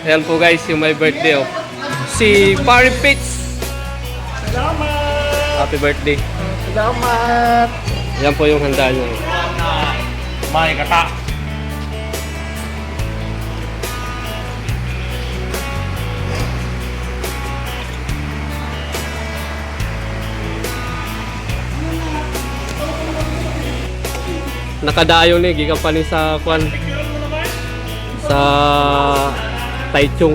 Ayan po guys, yung my birthday oh. Si Parry Pitts. Salamat! Happy birthday. Salamat! Yan po yung handa nyo. May kata. Nakadayo ni gikan pa ni sa kwan sa Taichung.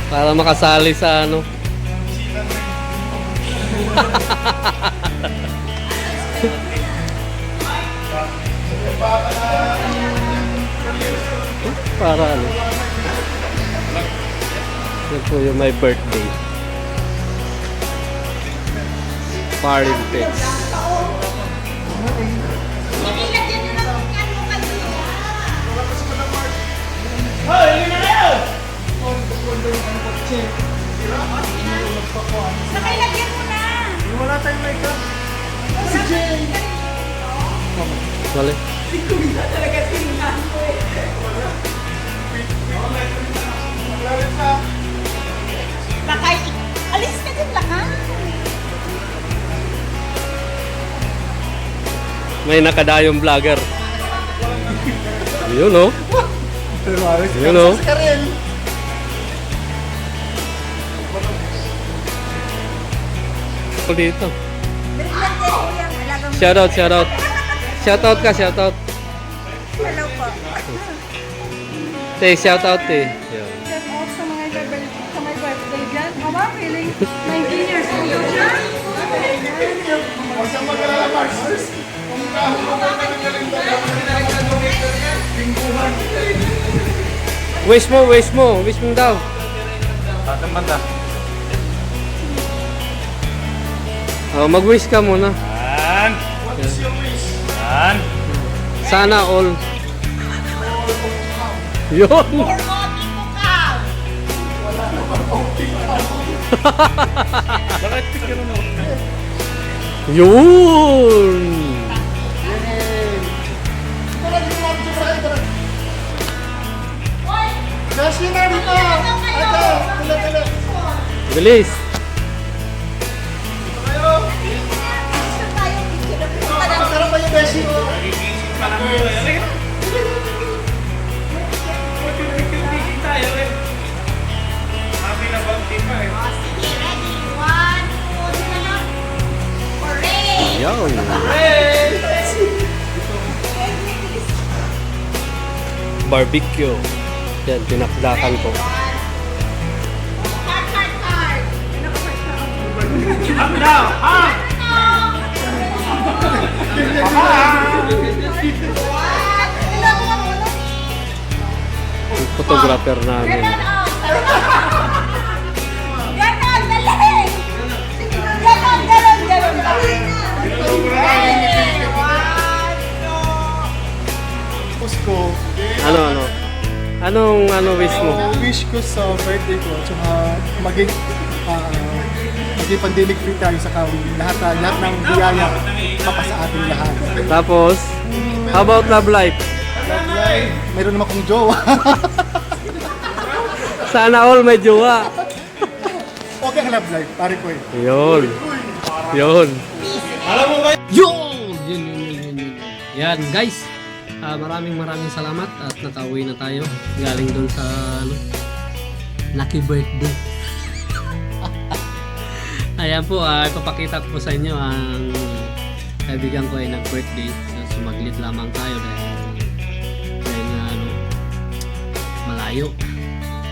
Para makasali sa ano. Para ano. Yan po yung my birthday. Party Pitts. Nakailagyan mo na. Wala tayong mic ka. Si Jay! Wala. Talaga tingnan ko eh. Lakay, alis ka din lakay. May nakadayong vlogger. Yun oh. Yun oh. Ako dito. Shoutout, shoutout. Shoutout ka, shoutout. Hello po. Say shoutout eh. Yun. Shout out sa my birthday dyan. Mama, feeling 19 years old siya. Huwag siyang mag-alala, Mars. Wish mo, wish mo. Wish mo daw. Tatang banda. Oh, mag-wish ka muna. Yan. What is your wish? Yan. Sana all. Yun. Or OT mo ka. Bakit picture mo? Yun. Beshi na dito! Ate! Tila! Bilis. Sarap ba yung Beshi? Yun. Barbecue. Yan, pinakdakan ko. Up now! Up! Yung photographer namin. Ganon, dali! Tapos ko, Ano? Anong wish mo? wish ko sa birthday ko, tsaka maging pandemic free tayo sa kawin. Lahat ng biyaya mapasa atin lahat. Tapos, how about love life? Love life, mayroon naman akong jowa. Sana all may jowa. Okay ang love life, pare ko eh. Yun. Yun. Alam mo ba? Yun. Yan, guys. Maraming salamat at nakauwi na tayo. Galing doon sa lucky birthday. Ayan po, ipapakita ko po sa inyo ang kaibigan ko ay nag-birthday. So, sumaglit lamang tayo dahil malayo.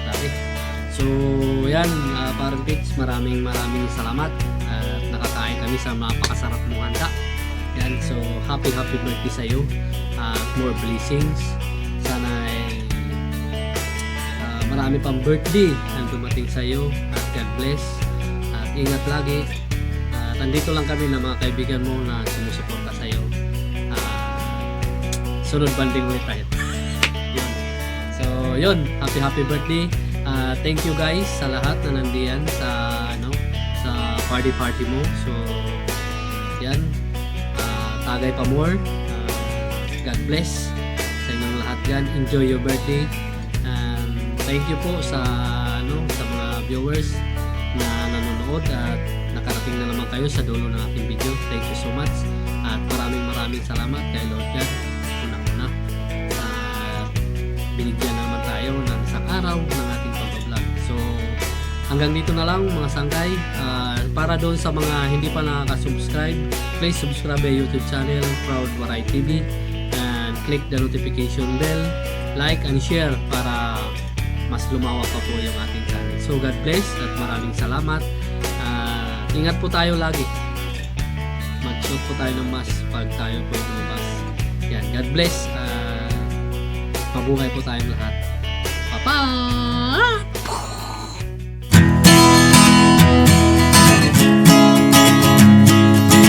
Sabi. So, yan, parang Pitts, maraming salamat. Nakakain kami sa napakasarap mong handa. Yan, so happy birthday sa iyo. More blessings. Sana ay marami pang birthday ang dumating sa iyo. At God bless. At ingat lagi. Nandito lang kami na mga kaibigan mo na sumusuporta sa iyo. Sunod banding ulit tayo. Yun. So, yun. Happy birthday. Thank you guys sa lahat na nandiyan sa party mo. So, yan. Tagay pa more. God bless sa inyong lahat dyan. Enjoy your birthday. And thank you po sa mga viewers na nanonood at nakarating na naman kayo sa dulo ng aking video. Thank you so much. At maraming salamat kay Lord God. Una-una. Binigyan naman tayo ng isang araw ng ating pag-vlog. So, hanggang dito na lang mga sangkay. Para doon sa mga hindi pa nakaka-subscribe, please subscribe my YouTube channel, Proud Waray TV, and click the notification bell, like and share para mas lumawak pa po yung ating channel. So God bless at maraming salamat. Ingat po tayo lagi. Mag-shoot po tayo ng mask pag tayo po lumabas. Yan, God bless. Mabuhay po tayong lahat. Bye-bye!